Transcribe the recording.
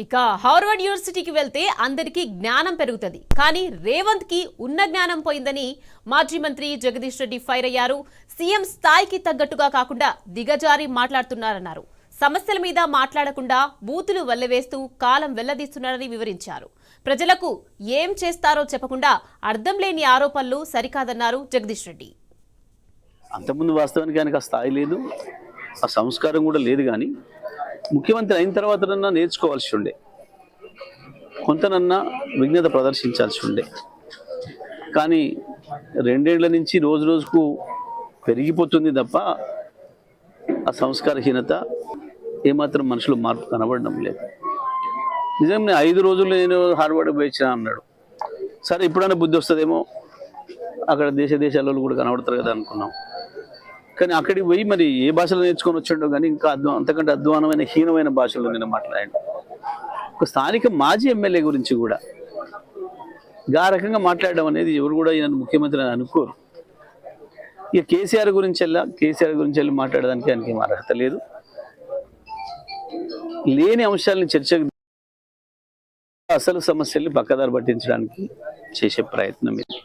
ఇక హార్వర్డ్ యూనివర్సిటీకి వెళ్తే అందరికీ జ్ఞానం పెరుగుతుంది, కానీ రేవంత్ కి ఉన్న జ్ఞానం పోయిందని మాజీ మంత్రి జగదీష్ రెడ్డి ఫైర్ అయ్యారు. సీఎం స్థాయికి తగ్గట్టుగా కాకుండా దిగజారి మాట్లాడుతున్నారన్నారు. సమస్యల మీద మాట్లాడకుండా బూతులు వల్లవేస్తూ కాలం వెల్లదీస్తున్నారని వివరించారు. ప్రజలకు ఏం చేస్తారో చెప్పకుండా అర్థం లేని ఆరోపణలు సరికాదన్నారు జగదీష్ రెడ్డి. అంతకుముందు వాస్తవానికి ఆయనకు ఆ స్థాయి లేదు, ఆ సంస్కారం కూడా లేదు. కానీ ముఖ్యమంత్రి అయిన తర్వాతనన్నా నేర్చుకోవాల్సి ఉండే, కొంతనన్నా విజ్ఞత ప్రదర్శించాల్సి ఉండే. కానీ రెండేళ్ల నుంచి రోజు రోజుకు పెరిగిపోతుంది తప్ప ఆ సంస్కారహీనత ఏమాత్రం మనుషులు మార్పు కనబడడం లేదు. నిజంగా 5 రోజుల్లో నేను హార్వర్డ్ పోయించిన అన్నాడు. సరే, ఇప్పుడైనా బుద్ధి వస్తుందేమో, అక్కడ దేశాలలో కూడా కనబడతారు కదా అనుకున్నాం. కానీ అక్కడికి పోయి మరి ఏ భాషలో నేర్చుకొని వచ్చాడో కానీ ఇంకా అంతకంటే అధ్వానమైన హీనమైన భాషలో నేను మాట్లాడాను. ఒక స్థానిక మాజీ ఎమ్మెల్యే గురించి కూడా ఆ రకంగా మాట్లాడడం అనేది ఎవరు కూడా ఈయన ముఖ్యమంత్రి అని అనుకోరు. ఇక కేసీఆర్ గురించి వెళ్ళి మాట్లాడడానికి ఆయనకి ఏం అర్హత లేదు. లేని అంశాలను చర్చకు అసలు సమస్యల్ని పక్కదారి పట్టించడానికి చేసే ప్రయత్నం ఇది.